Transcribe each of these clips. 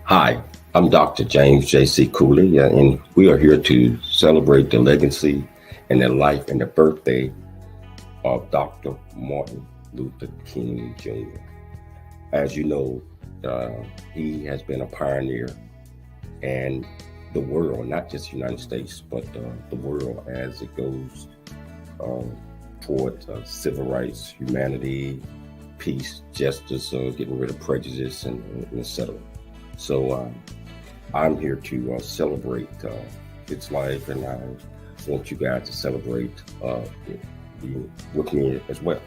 Hi, I'm Dr. James J.C. Cooley, and we are here to celebrate the legacy and the life and the birthday of Dr. Martin Luther King Jr. As you know, he has been a pioneer, and the world, not just the United States, but the world as it goes toward civil rights, humanity, peace, justice, getting rid of prejudice, and etc. So I'm here to celebrate its life, and I want you guys to celebrate with me as well.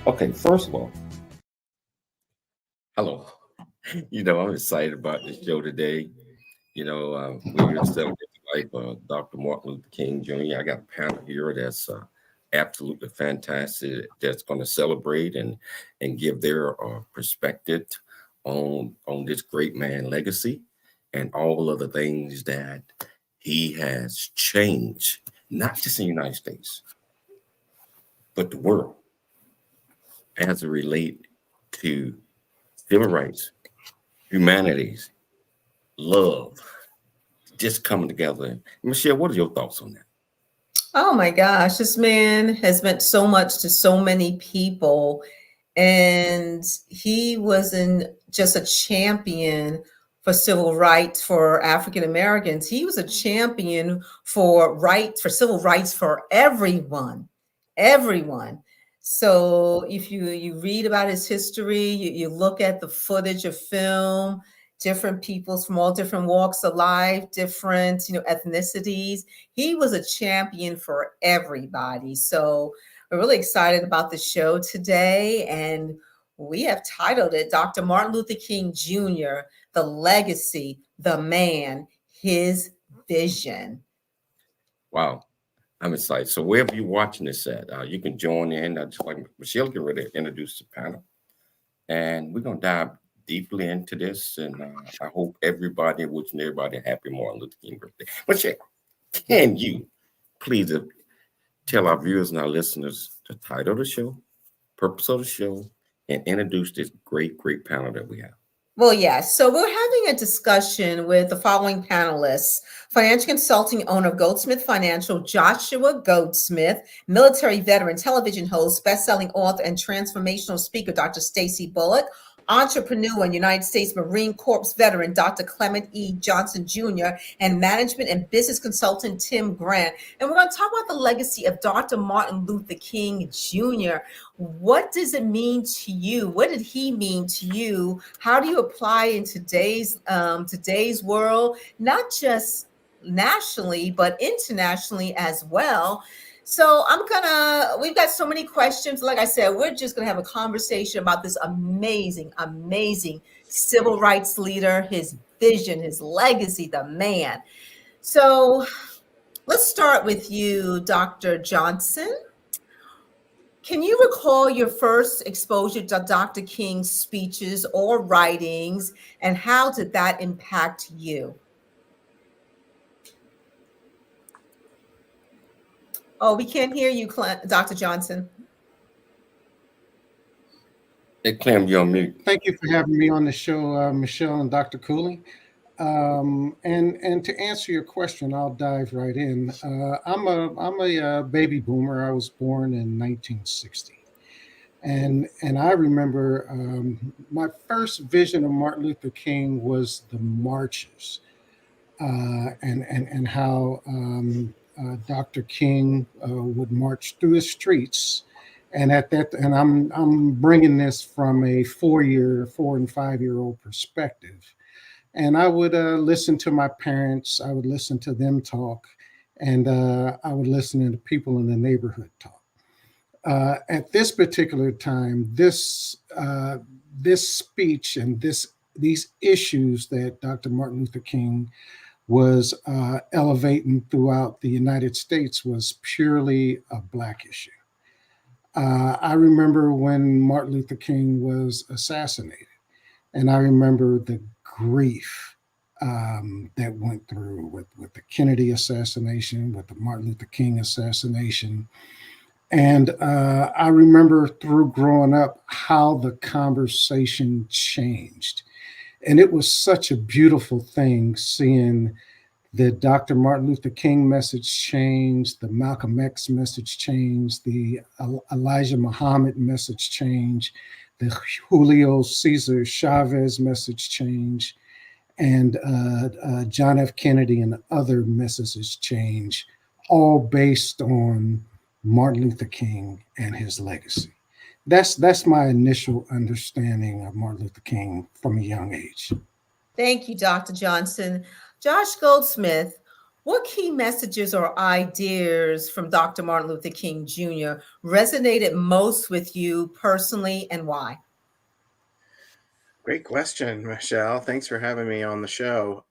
Okay, first of all, hello. I'm excited about this show today. We're here to celebrate the life of Dr. Martin Luther King Jr. I got a panel here that's absolutely fantastic, that's going to celebrate and give their perspective on this great man legacy and all of the things that he has changed, not just in the United States, but the world as it relates to civil rights, humanities, love, just coming together. Michelle, what are your thoughts on that? Oh my gosh, this man has meant so much to so many people. And he wasn't just a champion for civil rights for African Americans. He was a champion for civil rights for everyone. So if you read about his history, you look at the footage of film, different peoples from all different walks of life, different ethnicities. He was a champion for everybody. So we're really excited about the show today, and we have titled it Dr. Martin Luther King Jr., The Legacy, the Man, His Vision. Wow, I'm excited. So wherever you're watching this at, you can join in. Just like Michelle, get ready to introduce the panel. And we're going to dive deeply into this, and I hope everybody, wishing everybody a happy Martin Luther King birthday. Michelle, can you please tell our viewers and our listeners the title of the show, purpose of the show, and introduce this great panel that we have? Well, yes. So we're having a discussion with the following panelists: financial consulting owner of Goldsmith Financial, Joshua Goldsmith; military veteran, television host, best-selling author, and transformational speaker, Dr. Stacey Bulluck; entrepreneur and United States Marine Corps veteran, Dr. Clement E. Johnson Jr., and management and business consultant, Tim Grant. And we're going to talk about the legacy of Dr. Martin Luther King Jr. What does it mean to you? What did he mean to you? How do you apply in today's world, not just nationally, but internationally as well? So we've got so many questions. Like I said, we're just gonna have a conversation about this amazing, amazing civil rights leader, his vision, his legacy, the man. So let's start with you, Dr. Johnson. Can you recall your first exposure to Dr. King's speeches or writings, and how did that impact you? Oh, we can't hear you, Dr. Johnson. Hey, Clem, you're on mute. Thank you for having me on the show, Michelle and Dr. Cooley. And to answer your question, I'll dive right in. I'm a baby boomer. I was born in 1960. And I remember my first vision of Martin Luther King was the marches, and how Dr. King would march through the streets. And I'm bringing this from a 4 and 5 year old perspective. And I would listen to my parents. I would listen to them talk, and I would listen to the people in the neighborhood talk. At this particular time, this speech and these issues that Dr. Martin Luther King was elevating throughout the United States was purely a Black issue. I remember when Martin Luther King was assassinated, and I remember the grief that went through with the Kennedy assassination, with the Martin Luther King assassination. And I remember through growing up how the conversation changed. And it was such a beautiful thing seeing the Dr. Martin Luther King message change, the Malcolm X message change, the Elijah Muhammad message change, the Julio Cesar Chavez message change, and John F. Kennedy and other messages change, all based on Martin Luther King and his legacy. That's my initial understanding of Martin Luther King from a young age. Thank you, Dr. Johnson. Josh Goldsmith, what key messages or ideas from Dr. Martin Luther King Jr. resonated most with you personally, and why? Great question, Michelle. Thanks for having me on the show.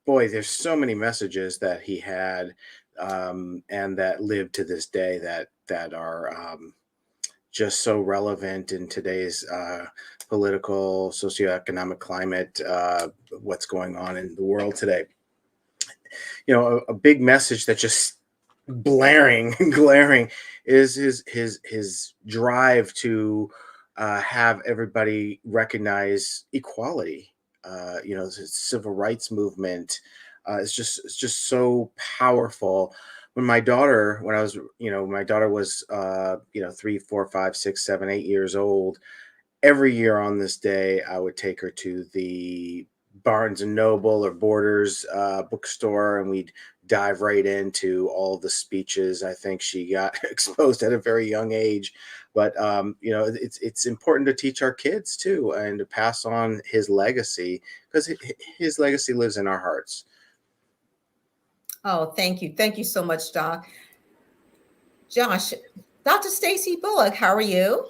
Boy, there's so many messages that he had, and that live to this day that are just so relevant in today's political, socioeconomic climate, what's going on in the world today. You know, a big message that just glaring is his drive to have everybody recognize equality. You know, the civil rights movement is just so powerful. My daughter was 3, 4, 5, 6, 7, 8 years old. Every year on this day, I would take her to the Barnes and Noble or Borders bookstore, and we'd dive right into all the speeches. I think she got exposed at a very young age, but you know, it's important to teach our kids too, and to pass on his legacy, because his legacy lives in our hearts. Oh, thank you. Thank you so much, Doc. Josh, Dr. Stacey Bulluck, how are you?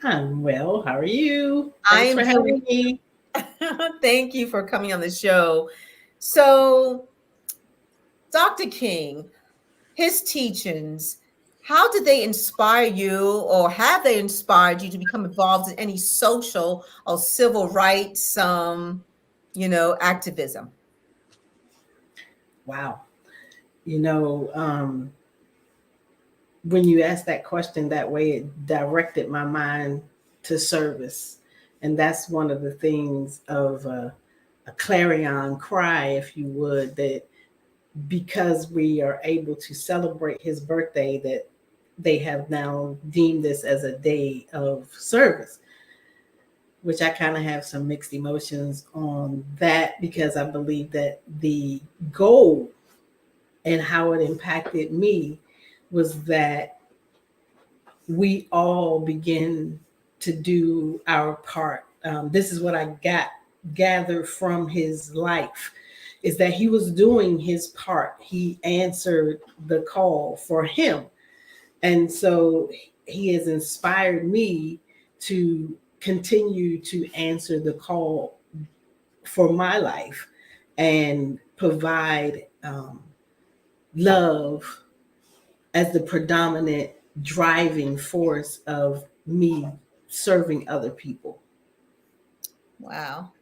I'm well. How are you? Thanks for having me. Thank you for coming on the show. So, Dr. King, his teachings, how did they inspire you, or have they inspired you to become involved in any social or civil rights, activism? Wow. You know, when you asked that question that way, it directed my mind to service. And that's one of the things of a clarion cry, if you would, that because we are able to celebrate his birthday, that they have now deemed this as a day of service, which I kind of have some mixed emotions on that, because I believe that the goal and how it impacted me was that we all begin to do our part. This is what I gathered from his life, is that he was doing his part. He answered the call for him. And so he has inspired me to continue to answer the call for my life and provide love as the predominant driving force of me serving other people. Wow.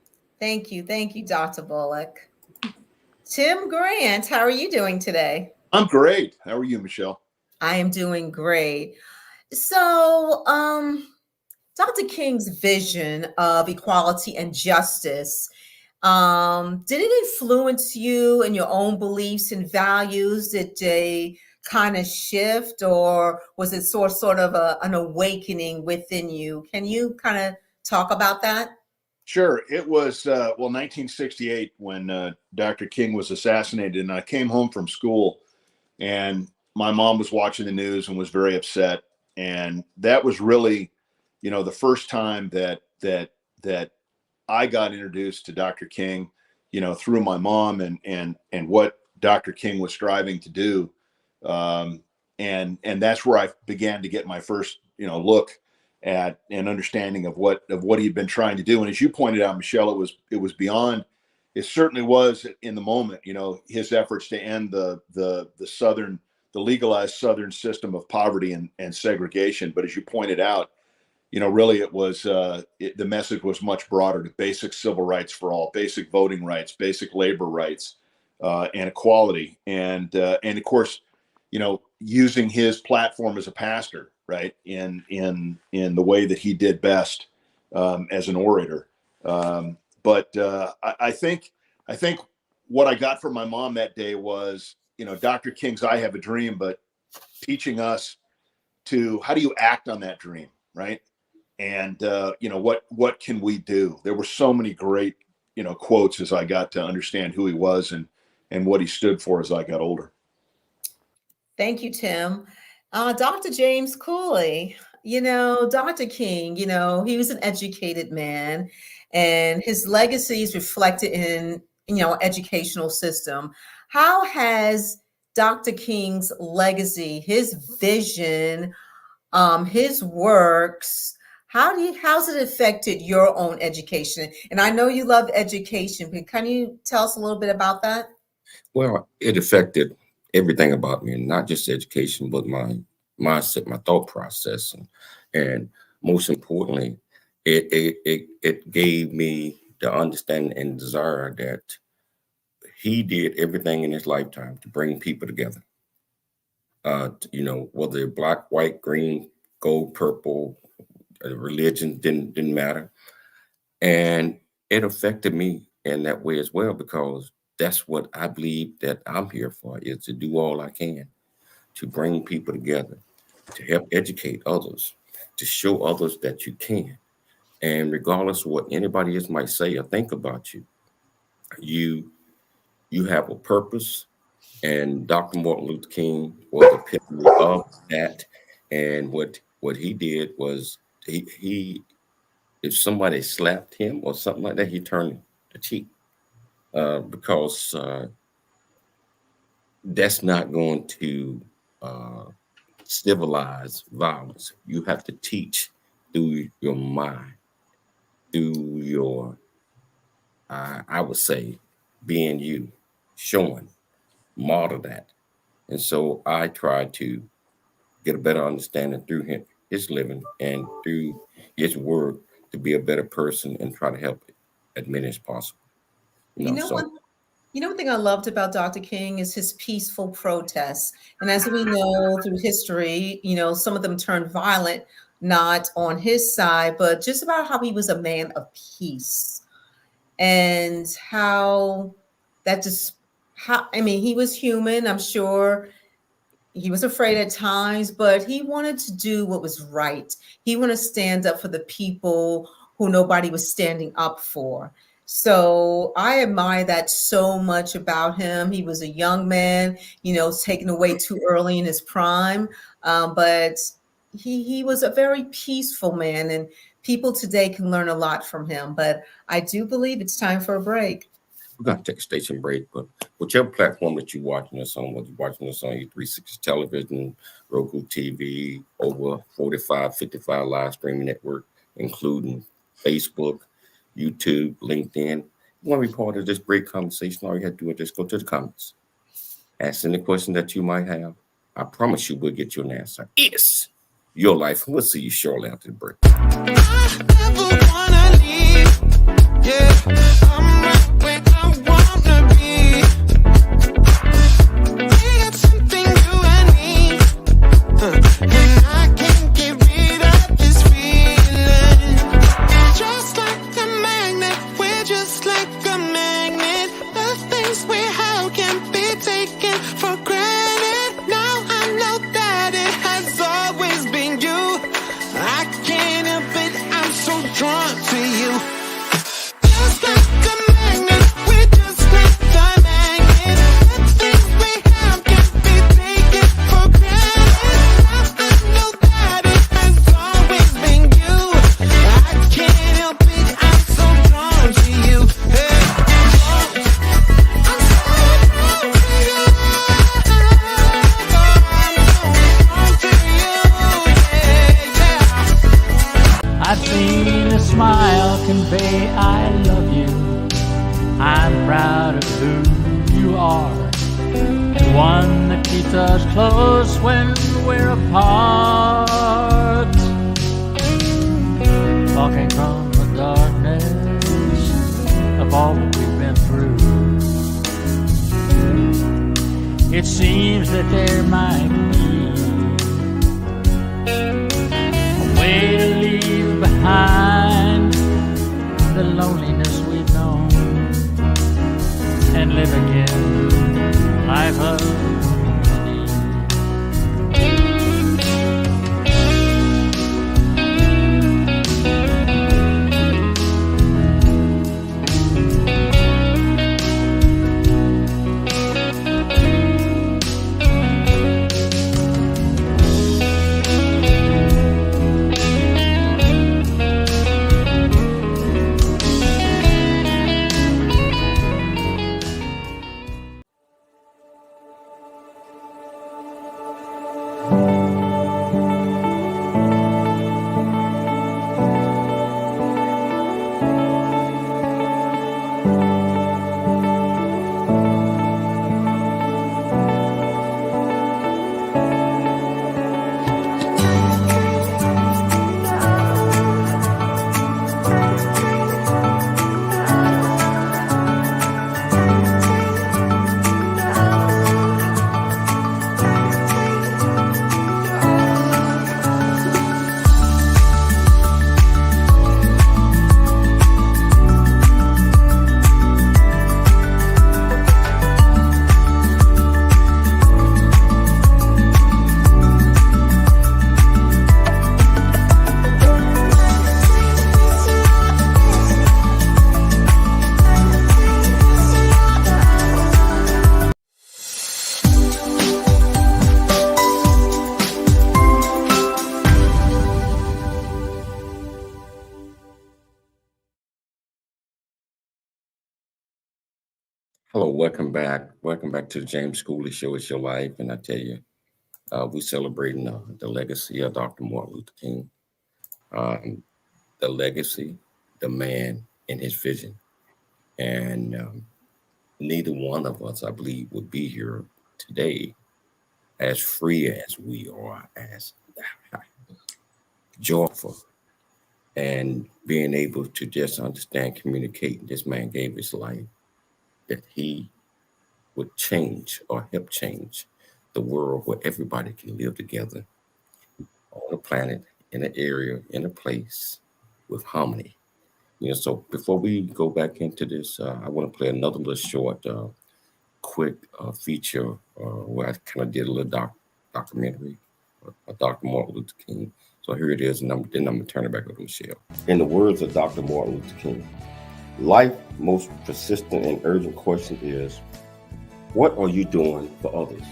Thank you. Thank you, Dr. Bulluck. Tim Grant, how are you doing today? I'm great. How are you, Michelle? I am doing great. So, Dr. King's vision of equality and justice, did it influence you and your own beliefs and values? Did they kind of shift, or was it sort of an awakening within you? Can you kind of talk about that? Sure. It was, 1968 when Dr. King was assassinated, and I came home from school, and my mom was watching the news and was very upset. And that was really, the first time that I got introduced to Dr. King, through my mom and what Dr. King was striving to do. And that's where I began to get my first, look at an understanding of what he'd been trying to do. And as you pointed out, Michelle, it was beyond. It certainly was in the moment, his efforts to end the legalized Southern system of poverty and segregation. But as you pointed out, really it was the message was much broader, to basic civil rights for all, basic voting rights, basic labor rights, and equality, and of course, using his platform as a pastor, right, in the way that he did best, as an orator. But I think what I got from my mom that day was, Dr. King's "I Have a Dream," but teaching us to, how do you act on that dream, right? And what can we do? There were so many great quotes as I got to understand who he was and what he stood for as I got older. Thank you, Tim. Dr. James Cooley, Dr. King, he was an educated man, and his legacy is reflected in, educational system. How has Dr. King's legacy, his vision, his works, how's it affected your own education? And I know you love education, but can you tell us a little bit about that? Well, it affected everything about me, and not just education, but my mindset, my thought process, and most importantly, it gave me the understanding and desire that he did everything in his lifetime to bring people together. Whether they're black, white, green, gold, purple, religion didn't matter, and it affected me in that way as well, because that's what I believe that I'm here for, is to do all I can to bring people together, to help educate others, to show others that you can. And regardless of what anybody else might say or think about you, you have a purpose. And Dr. Martin Luther King was the epitome of that. And what he did was, he if somebody slapped him or something like that, he turned the cheek, because that's not going to civilize violence. You have to teach through your mind, through your, I would say, being you, showing, model that. And so I try to get a better understanding through his living and through his work, to be a better person and try to help as many as possible. One thing I loved about Dr. King is his peaceful protests. And as we know through history, some of them turned violent, not on his side, but just about how he was a man of peace, and how he was human. I'm sure He was afraid at times, but he wanted to do what was right. He wanted to stand up for the people who nobody was standing up for. So I admire that so much about him. He was a young man, taken away too early in his prime, but he was a very peaceful man, and people today can learn a lot from him. But I do believe it's time for a break. We're going to take a station break, but whichever platform that you're watching us on, whether you're watching us on your 360 television, Roku TV, over 45, 55 live streaming network, including Facebook, YouTube, LinkedIn, you want to be part of this great conversation, all you have to do is just go to the comments. Ask any question that you might have. I promise you we'll get you an answer. It's your life. We'll see you shortly after the break. I never wanna leave. Yeah, I'm right where I wanna be. We got something you and me, and I can't get rid of this feeling. Just like a magnet, we're just like a magnet. The things we have can't be taken for granted. Now I know that it has always been you. I can't help it, I'm so drawn to you. Just like a magnet, we're just like a magnet. The things we have can't be taken for granted. Now I know that it has always been you. I can't help it, I'm so drawn to you. Hey, I'm so drawn to you. I'm so drawn to you. Yeah. I've seen a smile convey I love you. I'm proud of who you are, and one that keeps us close when we're apart. Talking from the darkness of all that we've been through, it seems that there might be a way to leave behind the loneliness we've known and live again life of need. Hello, welcome back. Welcome back to the James Schooley Show. It's your life. And I tell you, we're celebrating the legacy of Dr. Martin Luther King. The legacy, the man, and his vision. And neither one of us, I believe, would be here today as free as we are, as joyful, and being able to just understand, communicate. This man gave his life that he would change or help change the world where everybody can live together on the planet, in an area, in a place with harmony. So before we go back into this, I want to play another little short, quick feature where I kind of did a little documentary of Dr. Martin Luther King. So here it is, and then I'm going to turn it back over to Michelle. In the words of Dr. Martin Luther King, life's most persistent and urgent question is, what are you doing for others?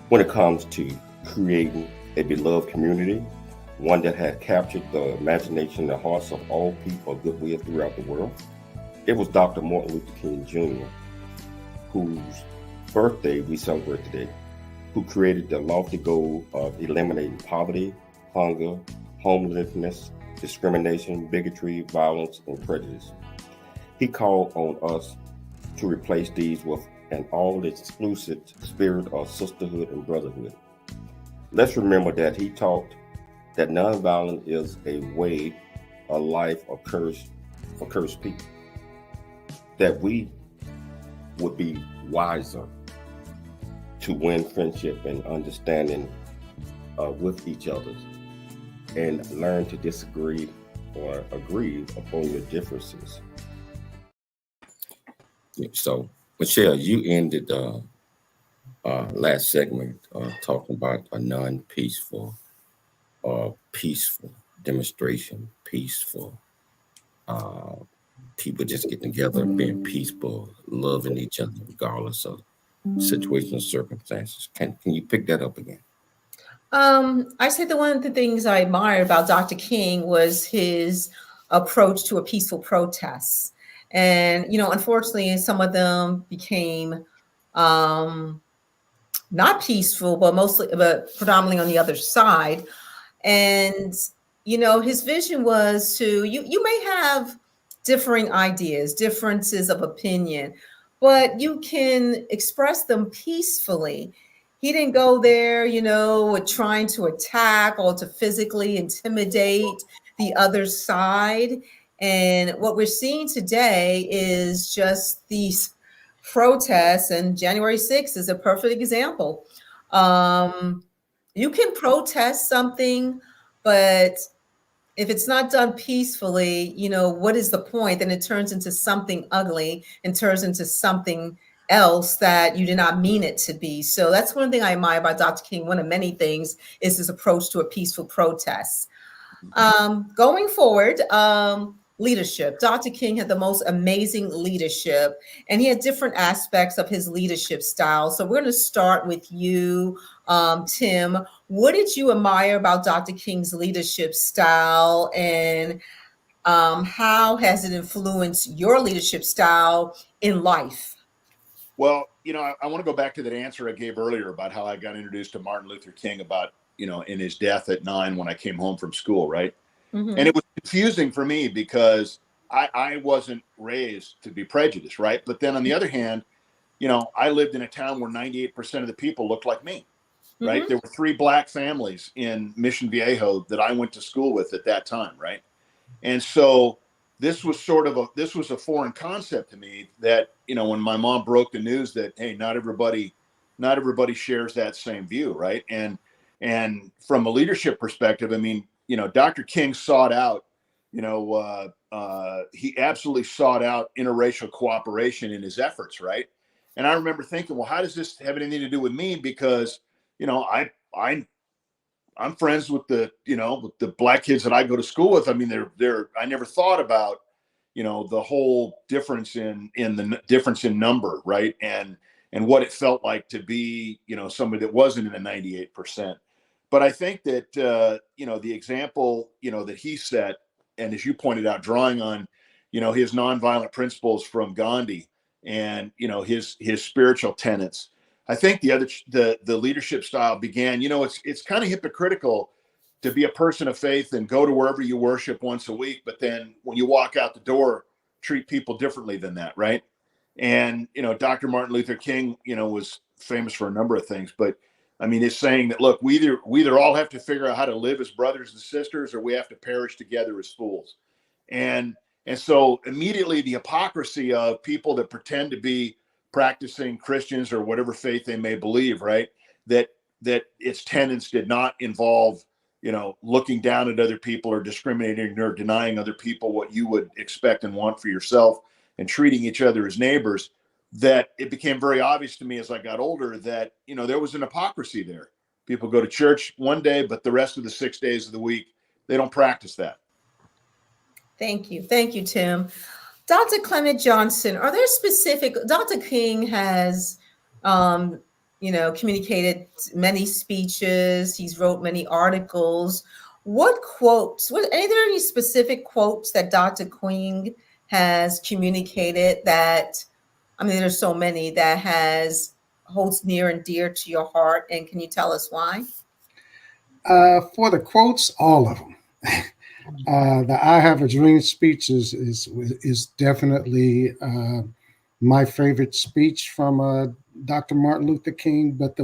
When it comes to creating a beloved community, one that had captured the imagination and the hearts of all people of goodwill throughout the world, it was Dr. Martin Luther King Jr., whose birthday we celebrate today, who created the lofty goal of eliminating poverty, hunger, homelessness, discrimination, bigotry, violence, and prejudice. He called on us to replace these with an all-exclusive spirit of sisterhood and brotherhood. Let's remember that he taught that nonviolence is a way of life for cursed people, that we would be wiser to win friendship and understanding with each other, and learn to disagree or agree upon your differences. So, Michelle, you ended last segment talking about a non-peaceful or peaceful demonstration, peaceful people just getting together, being peaceful, loving each other regardless of situations and circumstances. Can you pick that up again? I said that one of the things I admired about Dr. King was his approach to a peaceful protest. And, unfortunately, some of them became not peaceful, but predominantly on the other side. And, his vision was to, you may have differing ideas, differences of opinion, but you can express them peacefully. He didn't go there, with trying to attack or to physically intimidate the other side. And what we're seeing today is just these protests, and January 6th is a perfect example. You can protest something, but if it's not done peacefully, what is the point? Then it turns into something ugly and turns into something else that you did not mean it to be. So that's one thing I admire about Dr. King. One of many things is his approach to a peaceful protest. Going forward, leadership. Dr. King had the most amazing leadership, and he had different aspects of his leadership style. So we're going to start with you, Tim. What did you admire about Dr. King's leadership style, and how has it influenced your leadership style in life? Well, I want to go back to that answer I gave earlier about how I got introduced to Martin Luther King about, in his death at 9 when I came home from school, right? Mm-hmm. And it was confusing for me because I wasn't raised to be prejudiced, right? But then on the other hand, I lived in a town where 98% of the people looked like me, right? Mm-hmm. There were 3 black families in Mission Viejo that I went to school with at that time, right? And so this was a foreign concept to me that, when my mom broke the news that, hey, not everybody shares that same view, right? And from a leadership perspective, I mean, Dr. King sought out, he absolutely sought out interracial cooperation in his efforts, right? And I remember thinking, well, how does this have anything to do with me? Because, I'm friends with with the black kids that I go to school with. I mean, I never thought about, the whole difference in the difference in number, right? And what it felt like to be, somebody that wasn't in the 98%. But I think that, the example, that he set, and as you pointed out, drawing on, his nonviolent principles from Gandhi and, his spiritual tenets, I think the leadership style began, it's kind of hypocritical to be a person of faith and go to wherever you worship once a week, but then when you walk out the door, treat people differently than that, right? And, Dr. Martin Luther King, was famous for a number of things, but I mean, it's saying that, look, we either all have to figure out how to live as brothers and sisters, or we have to perish together as fools. And so immediately the hypocrisy of people that pretend to be practicing Christians or whatever faith they may believe, right? That its tenets did not involve, looking down at other people or discriminating or denying other people what you would expect and want for yourself, and treating each other as neighbors, that it became very obvious to me as I got older that, there was an hypocrisy there. People go to church one day, but the rest of the 6 days of the week, they don't practice that. Thank you. Thank you, Tim. Dr. Clement Johnson, are there specific, Dr. King has, communicated many speeches. He's wrote many articles. What quotes, are there any specific quotes that Dr. King has communicated that, there's so many that holds near and dear to your heart? And can you tell us why? For the quotes, all of them. The "I Have a Dream" speech is definitely my favorite speech from Dr. Martin Luther King. But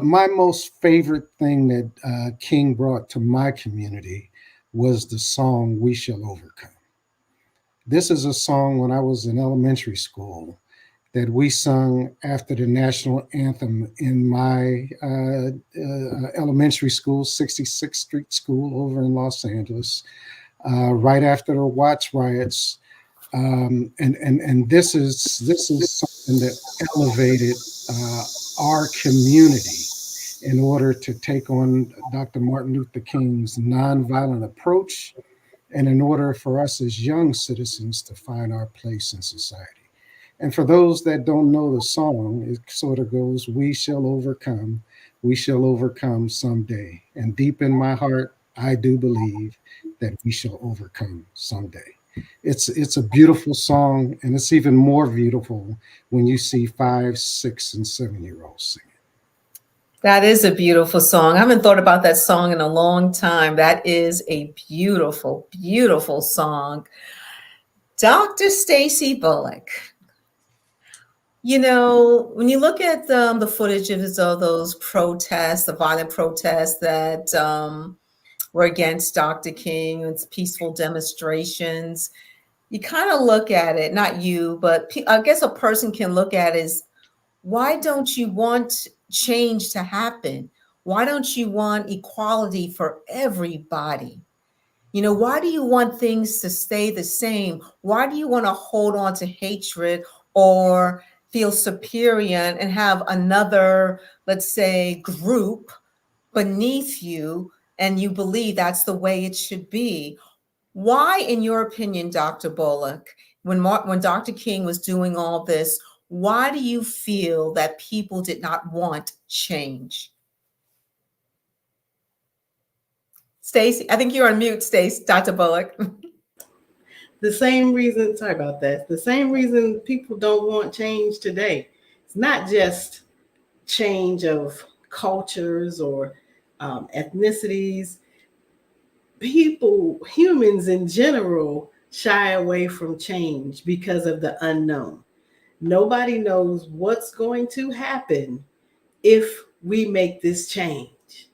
my most favorite thing that King brought to my community was the song "We Shall Overcome." This is a song when I was in elementary school that we sung after the national anthem in my elementary school, 66th Street School over in Los Angeles, right after the Watts riots. And this is something that elevated our community in order to take on Dr. Martin Luther King's nonviolent approach, and in order for us as young citizens to find our place in society. And for those that don't know the song, it sort of goes, "We shall overcome someday. And deep in my heart, I do believe that we shall overcome someday." It's a beautiful song, and it's even more beautiful when you see 5, 6, and 7-year-olds sing it. That is a beautiful song. I haven't thought about that song in a long time. That is a beautiful, beautiful song. Dr. Stacey Bulluck, when you look at the footage of those protests, the violent protests that were against Dr. King, it's peaceful demonstrations, you kind of look at it, not you, but I guess a person can look at it as, why don't you want change to happen? Why don't you want equality for everybody? Why do you want things to stay the same? Why do you want to hold on to hatred or feel superior and have another, let's say, group beneath you, and you believe that's the way it should be? Why, in your opinion, Dr. Bulluck, when Dr. King was doing all this, why do you feel that people did not want change? Stacey, I think you're on mute, Stacey, Dr. Bulluck. The same reason, sorry about that, the same reason people don't want change today. It's not just change of cultures or ethnicities. Humans in general, shy away from change because of the unknown. Nobody knows what's going to happen if we make this change.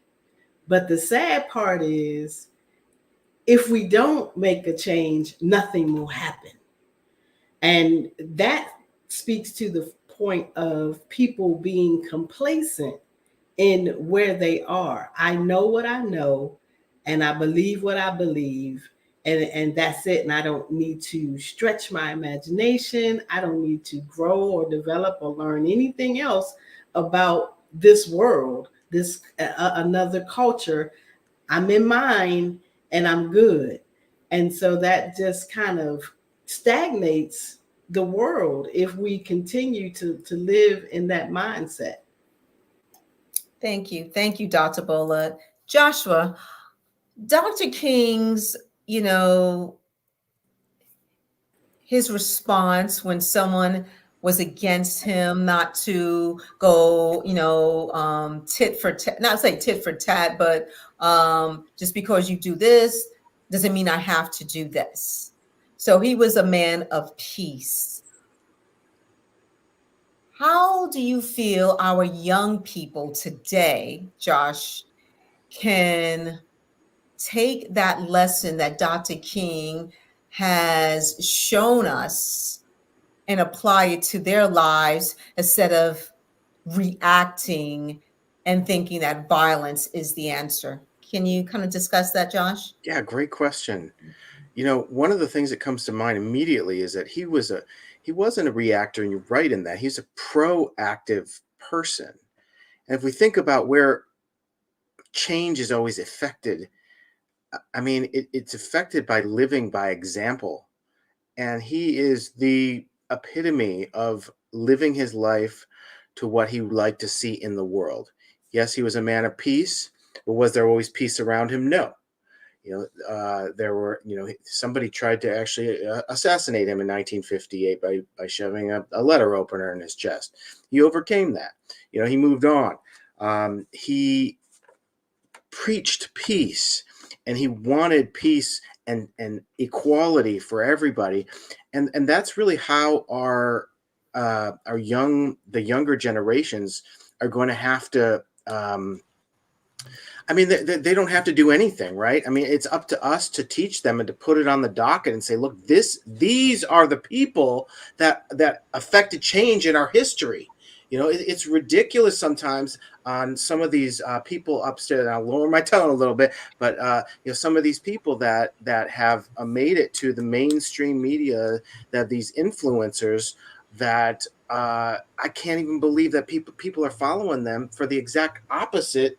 But the sad part is, if we don't make a change, nothing will happen. And that speaks to the point of people being complacent in where they are. I know what I know, and I believe what I believe, and that's it. And I don't need to stretch my imagination. I don't need to grow or develop or learn anything else about this world, this another culture. I'm in mine and I'm good. And so that just kind of stagnates the world if we continue to live in that mindset. Thank you. Thank you, Dr. Bulluck. Joshua, Dr. King's, his response when someone was against him, not to go, tit for tat, not say tit for tat, but just because you do this doesn't mean I have to do this. So he was a man of peace. How do you feel our young people today, Josh, can take that lesson that Dr. King has shown us and apply it to their lives instead of reacting and thinking that violence is the answer? Can you kind of discuss that, Josh? Yeah, great question. One of the things that comes to mind immediately is that he he wasn't a reactor, and you're right in that. He's a proactive person. And if we think about where change is always affected, I mean, it's affected by living by example. And he is the epitome of living his life to what he would like to see in the world. Yes, he was a man of peace, but was there always peace around him? No. There were, somebody tried to actually assassinate him in 1958 by shoving a letter opener in his chest. He overcame that. He moved on. He preached peace, and he wanted peace and equality for everybody. And that's really how the younger generations are going to have to, they don't have to do anything, right? I mean, it's up to us to teach them and to put it on the docket and say, look, these are the people that affected change in our history. It's ridiculous sometimes on some of these people upstairs. And I'll lower my tone a little bit, but some of these people that have made it to the mainstream media, that these influencers that I can't even believe that people are following them for the exact opposite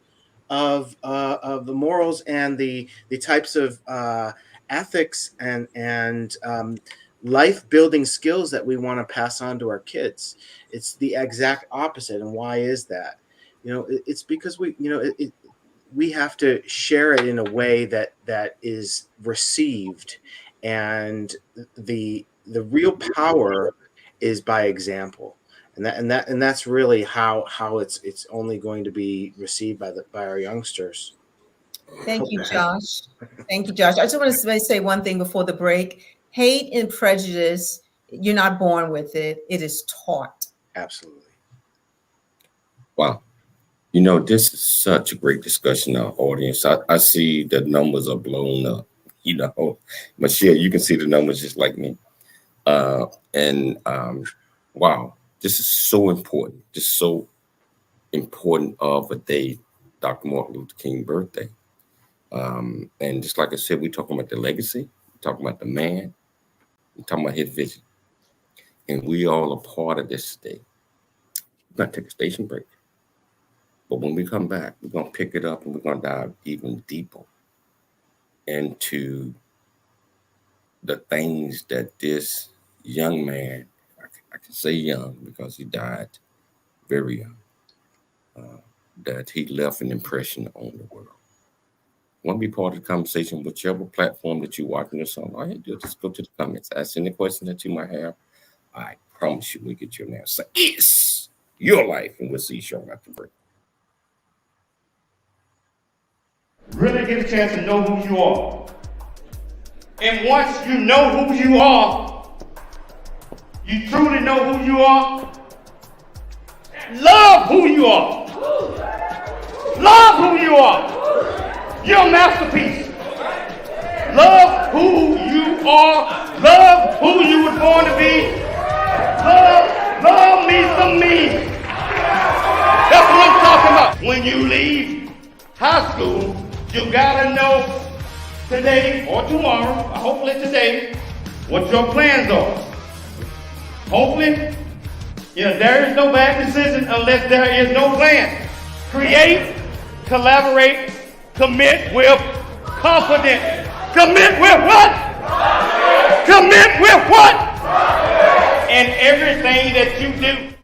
of the morals and the types of ethics and life building skills that we want to pass on to our kids. It's the exact opposite. And why is that? It's because we have to share it in a way that is received, and the real power is by example. And that's really how it's only going to be received by our youngsters. Thank you, Josh. Thank you, Josh. I just want to say one thing before the break. Hate and prejudice, you're not born with it. It is taught. Absolutely. Wow. This is such a great discussion in our audience. I see the numbers are blown up. Michelle, you can see the numbers just like me. Wow. This is so important. Just so important of a day, Dr. Martin Luther King birthday. And just like I said, we're talking about the legacy, we're talking about the man, we're talking about his vision. And we all are part of this today. We're going to take a station break. But when we come back, we're going to pick it up and we're going to dive even deeper into the things that this young man, I can say young because he died very young, that he left an impression on the world. Want to be part of the conversation, whichever platform that you're watching this on, all you do is just go to the comments, ask any questions that you might have. I promise you we'll get your answer. It's your life, and we'll see you shortly after break. Really get a chance to know who you are. And once you know who you are, you truly know who you are, love who you are. Love who you are. You're a masterpiece. Love who you are. Love who you were born to be. Love me some me. That's what I'm talking about. When you leave high school, you gotta know today or tomorrow, or hopefully today, what your plans are. Hopefully, there is no bad decision unless there is no plan. Create, collaborate, commit with confidence. Commit with what? Commit with what? And everything that you do.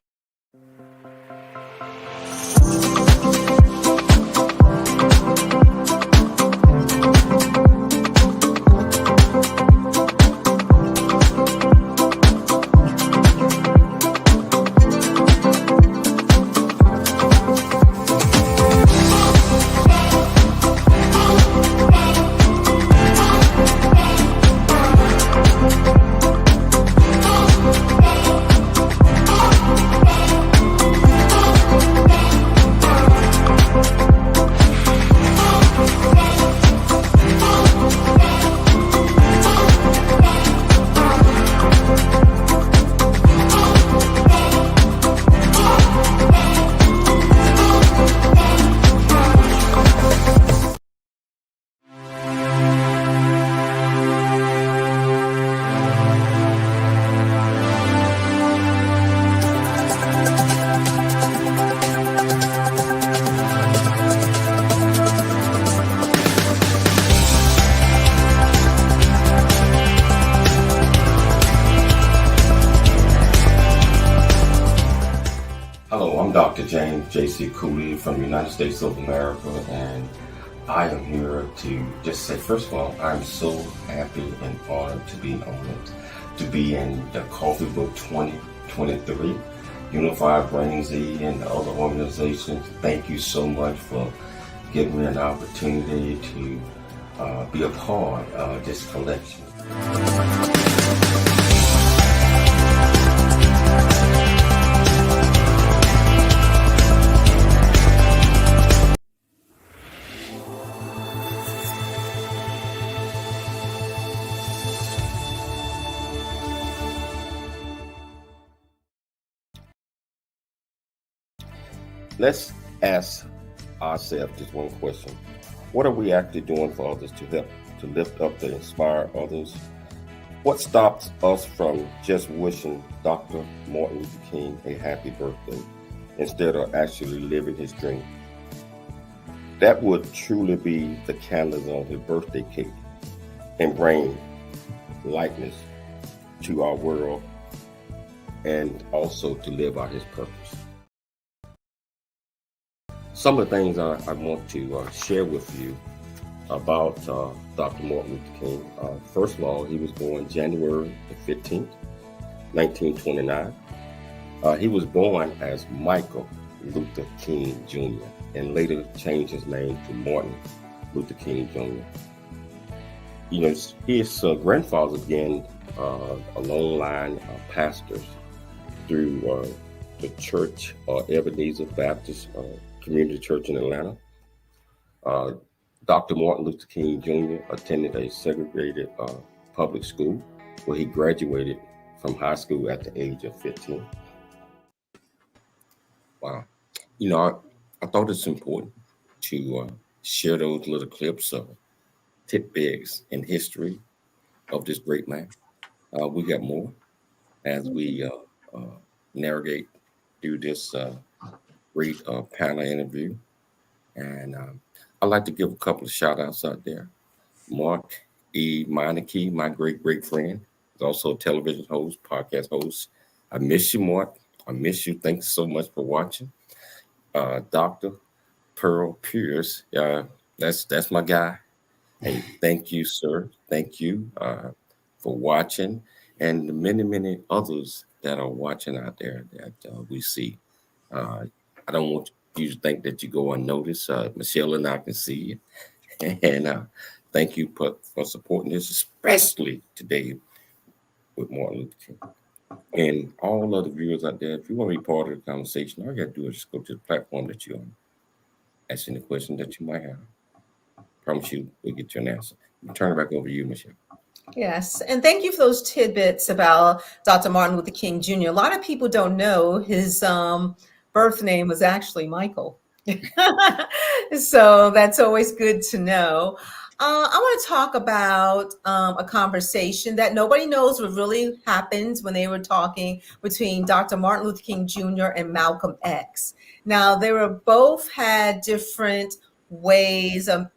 Dr. James J.C. Cooley from the United States of America, and I am here to just say, first of all, I'm so happy and honored to be honored to be in the Coffee Book 2023, Unified Brain Z and the other organizations. Thank you so much for giving me an opportunity to be a part of this collection. Let's ask ourselves just one question. What are we actually doing for others to help, to lift up, to inspire others? What stops us from just wishing Dr. Martin Luther King a happy birthday instead of actually living his dream? That would truly be the candles on his birthday cake and bring lightness to our world and also to live out his purpose. Some of the things I want to share with you about Dr. Martin Luther King. First of all, he was born January the 15th, 1929. He was born as Michael Luther King Jr. and later changed his name to Martin Luther King Jr. You know, his grandfather began a long line of pastors through the church, Ebenezer Baptist Community Church in Atlanta. Dr. Martin Luther King Jr. attended a segregated public school where he graduated from high school at the age of 15. Wow. You know, I thought it's important to share those little clips of tidbits in history of this great man. We got more as we navigate through this great panel interview. And I'd like to give a couple of shout outs out there. Mark 𝐂𝐎𝐍𝐄𝐂𝐓, my great friend, is also a television host, podcast host. I miss you, Mark. I miss you. Thanks so much for watching. Dr. Pearl Pierce, that's my guy. Hey, thank you, sir. Thank you for watching, and the many others that are watching out there that we see. I don't want you to think that you go unnoticed. Michelle and I can see you. And thank you for supporting this, especially today with Martin Luther King. And all other viewers out there, if you want to be part of the conversation, all you got to do is just go to the platform that you're on. Ask any question that you might have. Promise you we'll get you an answer. I'll turn it back over to you, Michelle. Yes, and thank you for those tidbits about Dr. Martin Luther King Jr. A lot of people don't know his birth name was actually Michael. So that's always good to know. I want to talk about a conversation that nobody knows what really happened when they were talking between Dr. Martin Luther King Jr. and Malcolm X. Now, they were both had different ways of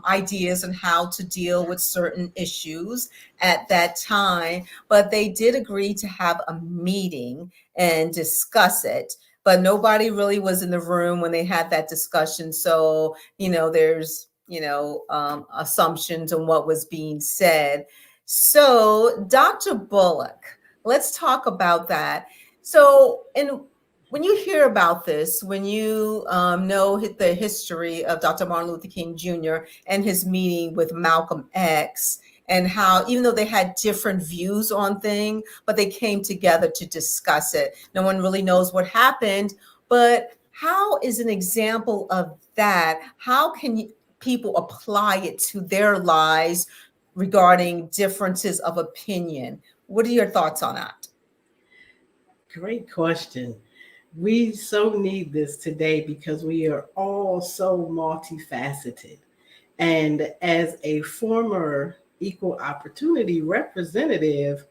ideas on how to deal with certain issues at that time, but they did agree to have a meeting and discuss it. But nobody really was in the room when they had that discussion. So, you know, there's, assumptions on what was being said. So, Dr. Bulluck, let's talk about that. So, when you hear about this, when you know the history of Dr. Martin Luther King Jr. and his meeting with Malcolm X, and how even though they had different views on things, but they came together to discuss it. No one really knows what happened, but how is an example of that? How can people apply it to their lives regarding differences of opinion? What are your thoughts on that? Great question. We so need this today because we are all so multifaceted. And as a former equal opportunity representative,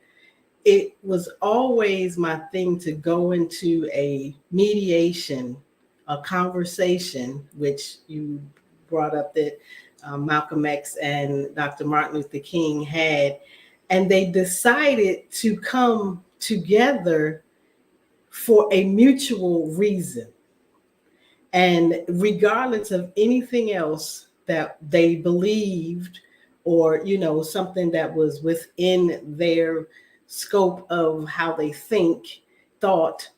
it was always my thing to go into a mediation, a conversation, which you brought up that Malcolm X and Dr. Martin Luther King had, and they decided to come together for a mutual reason. And regardless of anything else that they believed, or, you know, something that was within their scope of how they thought,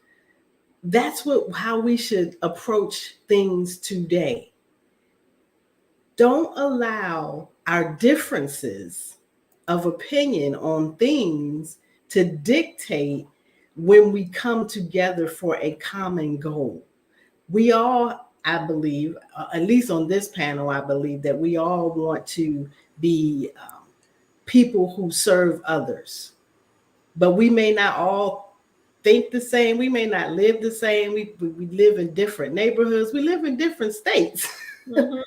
that's how we should approach things today. Don't allow our differences of opinion on things to dictate when we come together for a common goal. We all, I believe, at least on this panel, I believe that we all want to be people who serve others, but we may not all think the same. We may not live the same. We live in different neighborhoods. We live in different states. Mhm.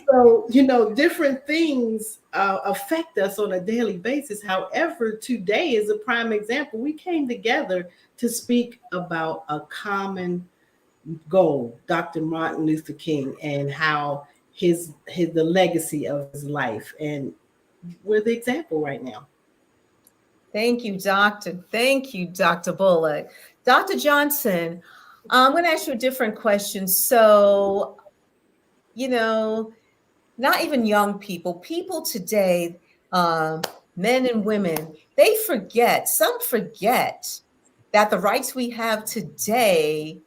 So, you know, different things affect us on a daily basis. However, today is a prime example. We came together to speak about a common goal, Dr. Martin Luther King, and how the legacy of his life. And we're the example right now. Thank you, Doctor. Thank you, Dr. Bulluck. Dr. Johnson, I'm going to ask you a different question. So, you know, not even young people today, men and women, some forget that the rights we have today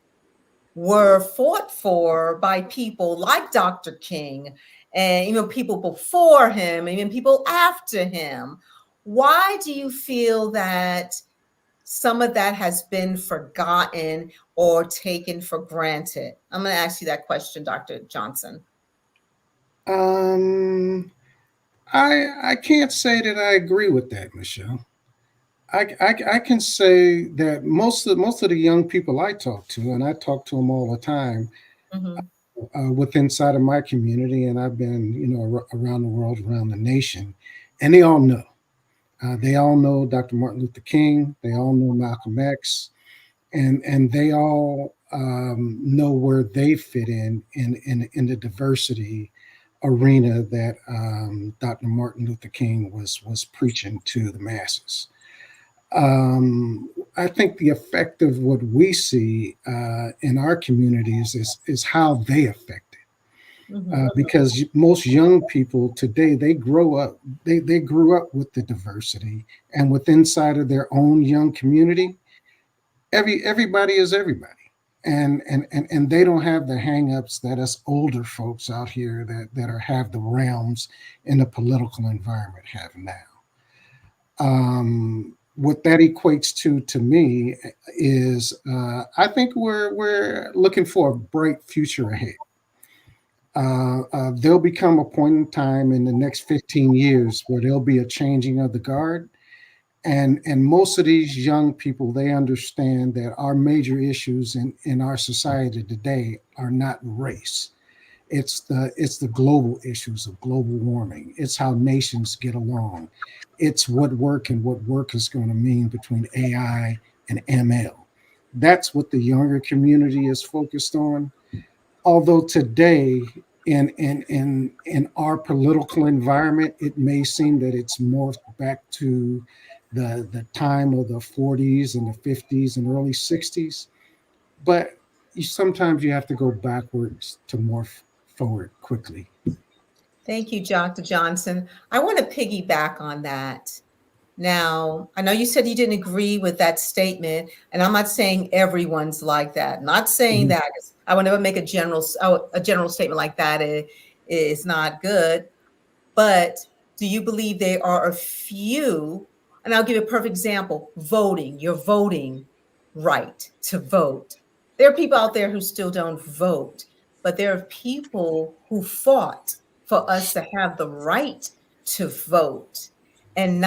were fought for by people like Dr. King and, you know, people before him and even people after him. Why do you feel that some of that has been forgotten or taken for granted? I'm going to ask you that question, Dr. Johnson. I can't say that I agree with that, Michelle. I can say that most of the young people I talk to, and I talk to them all the time, with inside of my community, and I've been, you know, around the world, around the nation, and they all know. They all know Dr. Martin Luther King. They all know Malcolm X, and they all know where they fit in the diversity arena that Dr. Martin Luther King was preaching to the masses. I think the effect of what we see in our communities is how they affect it. Because most young people today, they grew up with the diversity, and with inside of their own young community, everybody is everybody. And they don't have the hangups that us older folks out here that have the realms in the political environment have now. What that equates to me is I think we're looking for a bright future ahead. There'll become a point in time in the next 15 years where there'll be a changing of the guard. And most of these young people, they understand that our major issues in our society today are not race. It's the global issues of global warming. It's how nations get along. It's what work is going to mean between AI and ML. That's what the younger community is focused on. Although today in our political environment, it may seem that it's morphed back to the time of the 40s and the 50s and early 60s. But sometimes you have to go backwards to morph forward quickly. Thank you, Dr. Johnson. I want to piggyback on that. Now, I know you said you didn't agree with that statement, and I'm not saying everyone's like that. Not saying that. I would never make a general statement like that. It is not good. But do you believe there are a few, and I'll give you a perfect example, voting, your voting right to vote. There are people out there who still don't vote, but there are people who fought for us to have the right to vote and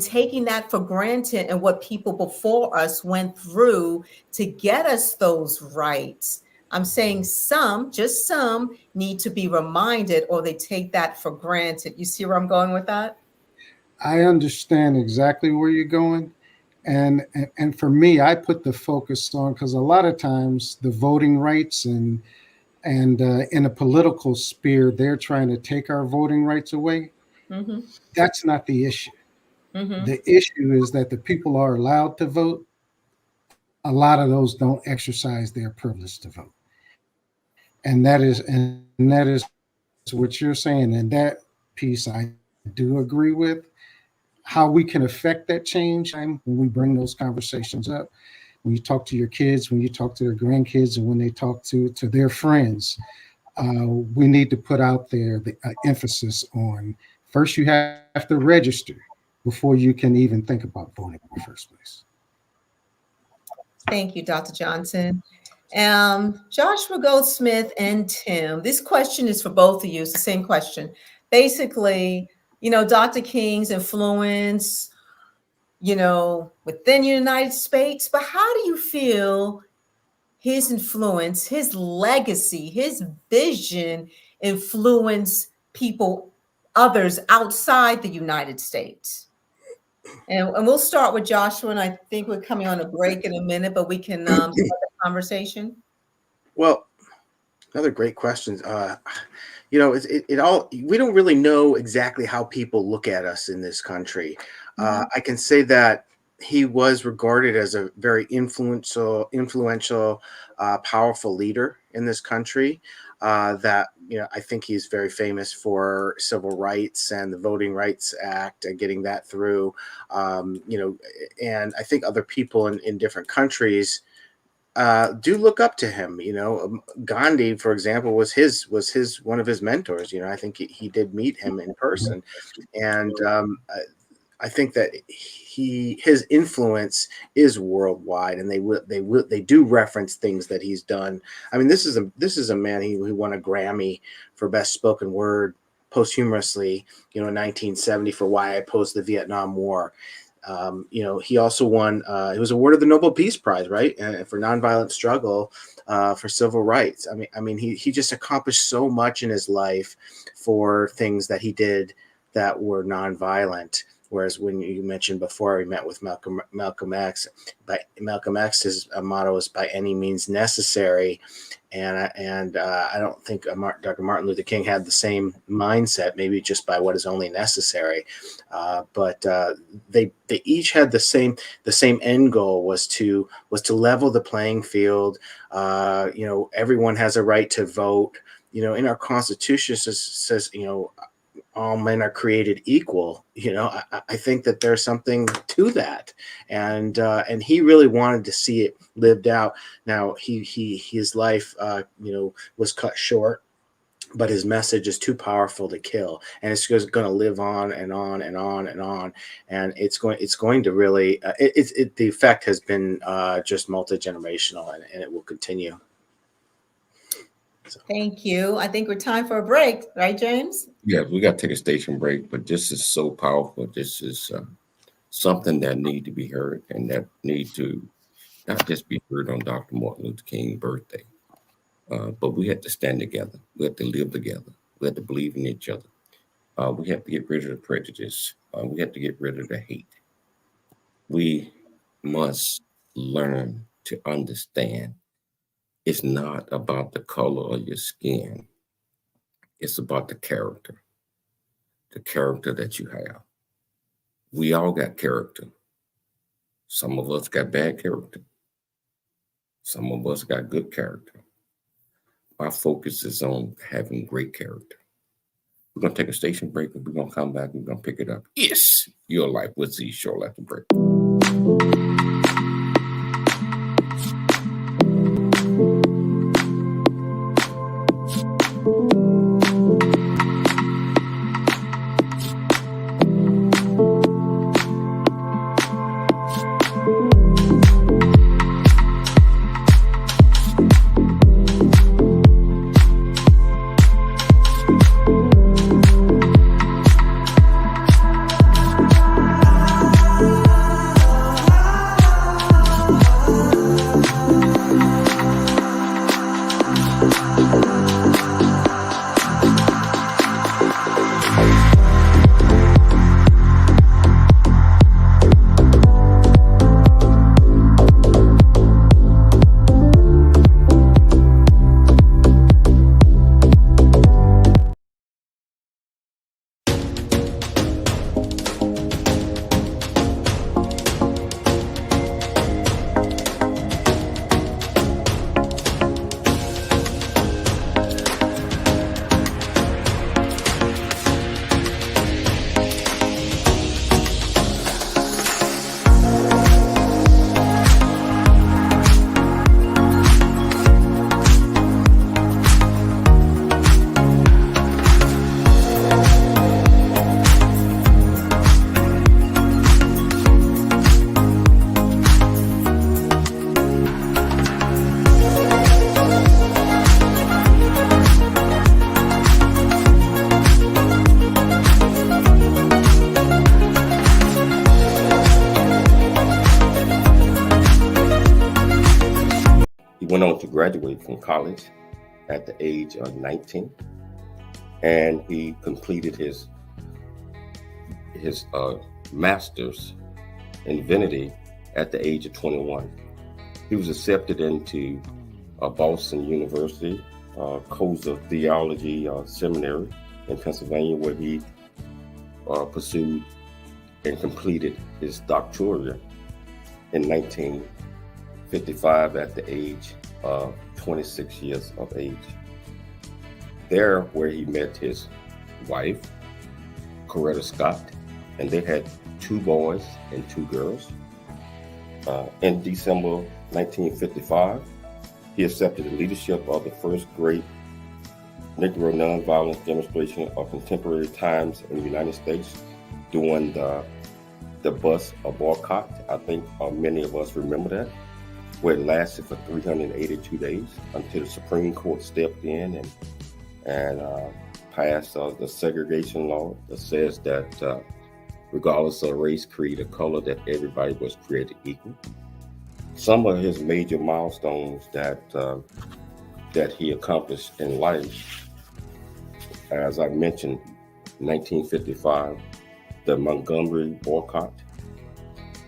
taking that for granted and what people before us went through to get us those rights. I'm saying just some need to be reminded, or they take that for granted. You see where I'm going with that? I understand exactly where you're going. And for me, I put the focus on, because a lot of times the voting rights and in a political sphere, they're trying to take our voting rights away. That's not the issue. The issue is that the people are allowed to vote. A lot of those don't exercise their privilege to vote. And that is what you're saying. And that piece I do agree with. How we can affect that change when we bring those conversations up, when you talk to your kids, when you talk to their grandkids, and when they talk to their friends, we need to put out there the emphasis on first you have to register before you can even think about voting in the first place. Thank you, Dr. Johnson. Joshua Goldsmith and Tim, this question is for both of you. It's the same question. Basically, Dr. King's influence, within the United States, but how do you feel his influence, his legacy, his vision influence people, others outside the United States? And we'll start with Joshua, and I think we're coming on a break in a minute, but we can start the conversation. Well, another great question. We don't really know exactly how people look at us in this country. I can say that he was regarded as a very influential, powerful leader in this country. I think he's very famous for civil rights and the Voting Rights Act and getting that through. And I think other people in different countries do look up to him. Gandhi, for example, was one of his mentors. I think he did meet him in person, and I think that his influence is worldwide, and they do reference things that he's done. I mean, this is a man who won a Grammy for Best Spoken Word posthumously, in 1970 for Why I Opposed the Vietnam War. He also won. He was awarded the Nobel Peace Prize, right, for nonviolent struggle for civil rights. I mean, he just accomplished so much in his life for things that he did that were nonviolent. Whereas when you mentioned before, he met with Malcolm X. But Malcolm X's motto is "by any means necessary," and I don't think Dr. Martin Luther King had the same mindset. Maybe just by what is only necessary. But they each had the same end goal was to level the playing field. Everyone has a right to vote. In our Constitution says all men are created equal. I think that there's something to that, and he really wanted to see it lived out. Now his life was cut short, but his message is too powerful to kill, and it's just going to live on and on and on and on, and it's going to really the effect has been just multi-generational, and it will continue. Thank you. I think we're time for a break, right, James? Yeah, we got to take a station break, but this is so powerful. This is something that need to be heard, and that need to not just be heard on Dr. Martin Luther King's birthday, but we have to stand together. We have to live together. We have to believe in each other. We have to get rid of the prejudice. We have to get rid of the hate. We must learn to understand it's not about the color of your skin. It's about the character that you have. We all got character. Some of us got bad character. Some of us got good character. Our focus is on having great character. We're going to take a station break, and we're going to come back and we're going to pick it up. Yes, Your Life with Z Show after break. graduated from college at the age of 19, and he completed his master's in divinity at the age of 21. He was accepted into Boston University, 𝐂𝐎𝐍𝐶 Theology Seminary in Pennsylvania, where he pursued and completed his doctorate in 1955 at the age of 26 years of age. There, where he met his wife, Coretta Scott, and they had 2 boys and 2 girls. In December 1955, he accepted the leadership of the first great Negro nonviolence demonstration of contemporary times in the United States during the bus boycott. I think many of us remember that, where it lasted for 382 days until the Supreme Court stepped in and passed the segregation law that says that regardless of race, creed, or color, that everybody was created equal. Some of his major milestones that he accomplished in life, as I mentioned, 1955, the Montgomery boycott.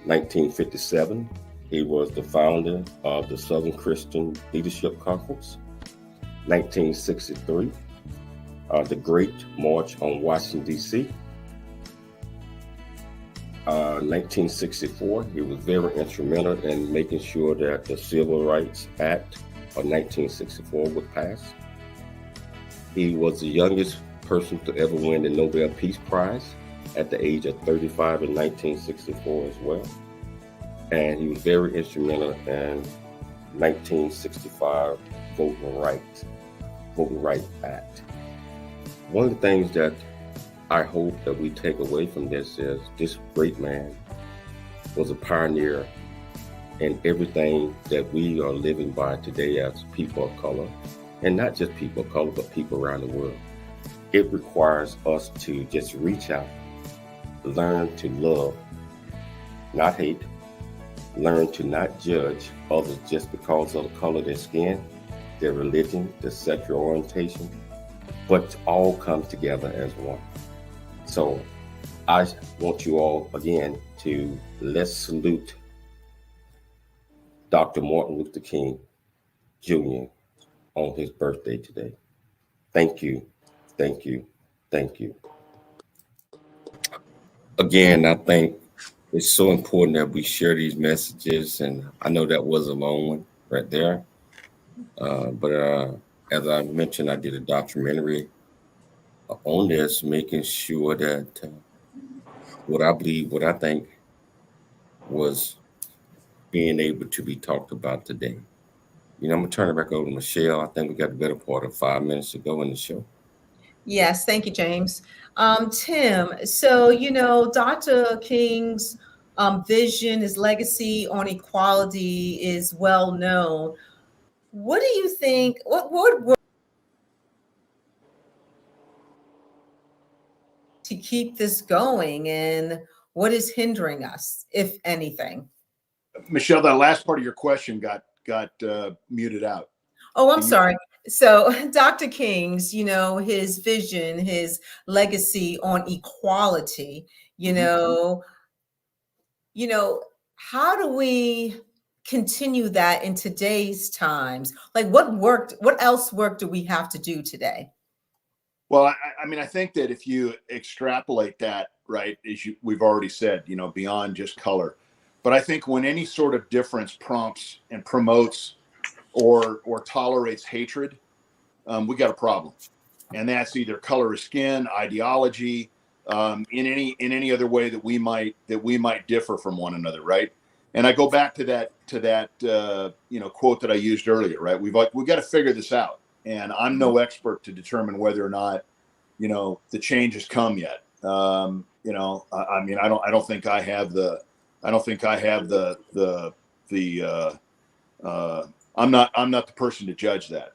1957, he was the founder of the Southern Christian Leadership Conference. 1963, the Great March on Washington, D.C. 1964, he was very instrumental in making sure that the Civil Rights Act of 1964 was passed. He was the youngest person to ever win the Nobel Peace Prize at the age of 35 in 1964 as well. And he was very instrumental in 1965 Voting Rights Act. One of the things that I hope that we take away from this is this great man was a pioneer in everything that we are living by today as people of color, and not just people of color, but people around the world. It requires us to just reach out, learn to love, not hate, learn to not judge others just because of the color of their skin, their religion, their sexual orientation, but to all come together as one. So I want you all, again, to let's salute Dr. Martin Luther King Jr. on his birthday today. Thank you, thank you, thank you. Again, I think it's so important that we share these messages, and I know that was a long one right there. But as I mentioned, I did a documentary on this, making sure that what I think was being able to be talked about today. I'm gonna turn it back over to Michelle. I think we got the better part of 5 minutes to go in the show. Yes, thank you, James. Tim, so, Dr. King's vision, his legacy on equality is well known. What do you think, what to keep this going, and what is hindering us, if anything? Michelle, that last part of your question got muted out. Oh, I'm sorry. So Dr. King's, his vision, his legacy on equality, how do we continue that in today's times? Like what else work do we have to do today? Well, I think that if you extrapolate that, right, we've already said, beyond just color, but I think when any sort of difference prompts and promotes or tolerates hatred, we got a problem. And that's either color of skin, ideology, in any other way that we might differ from one another, right? And I go back to that quote that I used earlier, right? We've got to figure this out. And I'm no expert to determine whether or not, the change has come yet. I don't think I have the I'm not the person to judge that.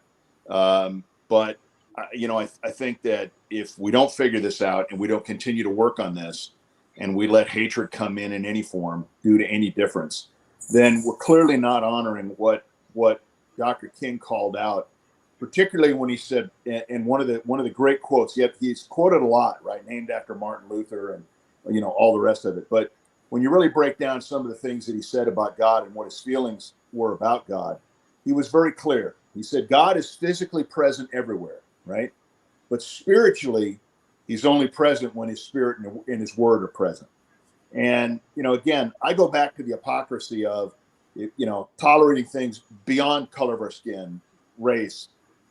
But I think that if we don't figure this out and we don't continue to work on this, and we let hatred come in any form due to any difference, then we're clearly not honoring what Dr. King called out, particularly when he said, and one of the great quotes, yet he's quoted a lot, right, named after Martin Luther and all the rest of it. But when you really break down some of the things that he said about God and what his feelings were about God, he was very clear. He said, God is physically present everywhere, right? But spiritually, he's only present when his spirit and his word are present. And, again, I go back to the hypocrisy of, tolerating things beyond color of our skin, race,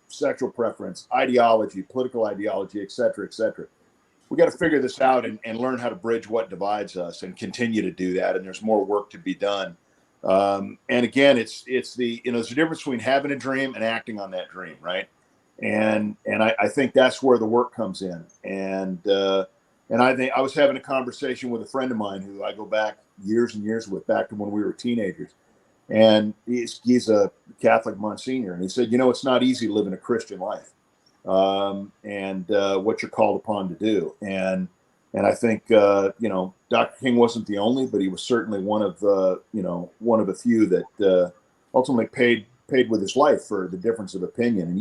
sexual preference, ideology, political ideology, et cetera, et cetera. We got to figure this out and learn how to bridge what divides us and continue to do that. And there's more work to be done. And again, it's the, there's a difference between having a dream and acting on that dream, right? And I think that's where the work comes in. And I think I was having a conversation with a friend of mine who I go back years and years with, back to when we were teenagers. And he's a Catholic Monsignor. And he said, it's not easy living a Christian life, and what you're called upon to do. And I think, Dr. King wasn't the only, but he was certainly one of a few that ultimately paid with his life for the difference of opinion. And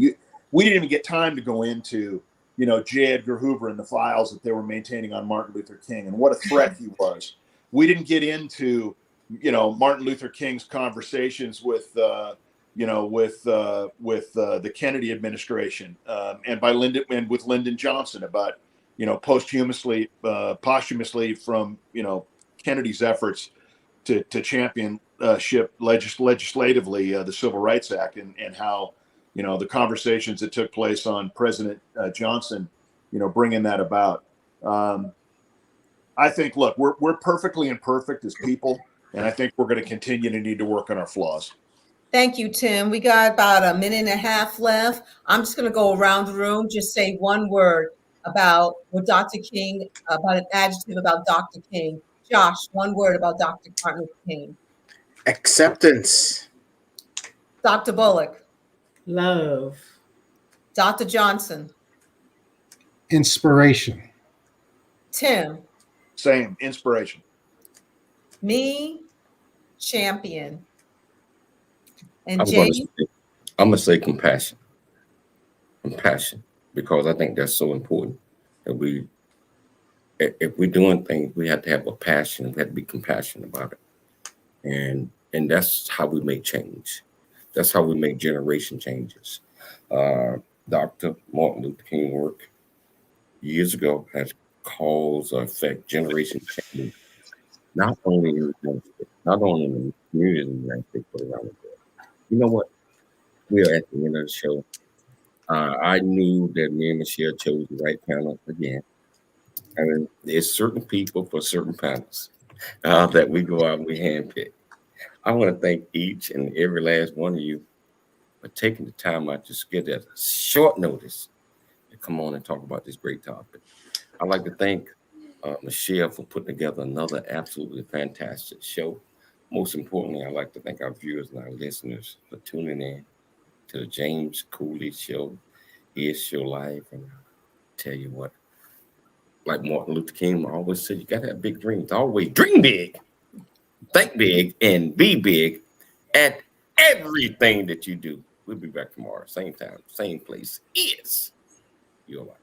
we didn't even get time to go into, J. Edgar Hoover and the files that they were maintaining on Martin Luther King and what a threat he was. We didn't get into, Martin Luther King's conversations with the Kennedy administration, and with Lyndon Johnson about, posthumously from, Kennedy's efforts to championship legislatively the Civil Rights Act and how, the conversations that took place on President Johnson, bringing that about. I think, look, we're perfectly imperfect as people, and I think we're going to continue to need to work on our flaws. Thank you, Tim. We got about a minute and a half left. I'm just going to go around the room, just say one word about what Dr. King, about an adjective about Dr. King. Josh, one word about Dr. Martin Luther King. Acceptance. Dr. Bulluck. Love. Dr. Johnson. Inspiration. Tim. Same. Inspiration. Me. Champion. And I'm Jay. gonna say compassion. Compassion, because I think that's so important. That if we're doing things, we have to have a passion. We have to be compassionate about it, and that's how we make change. That's how we make generation changes. Dr. Martin Luther King work years ago has caused or affect generation change, not only in the United States, not only in the community in the United States, but around the world. You know what? We are at the end of the show. I knew that me and Michelle chose the right panel again. I mean, there's certain people for certain panels that we go out and we handpick. I want to thank each and every last one of you for taking the time out to get at short notice to come on and talk about this great topic. I'd like to thank Michelle for putting together another absolutely fantastic show. Most importantly, I'd like to thank our viewers and our listeners for tuning in to the 𝐂𝐎𝐍𝐍𝐄𝐂𝐓 show, 𝐂𝐈𝐓𝐇. And I'll tell you what, like Martin Luther King always said, you got to have big dreams. Always dream big, think big, and be big at everything that you do. We'll be back tomorrow, same time, same place. Your life.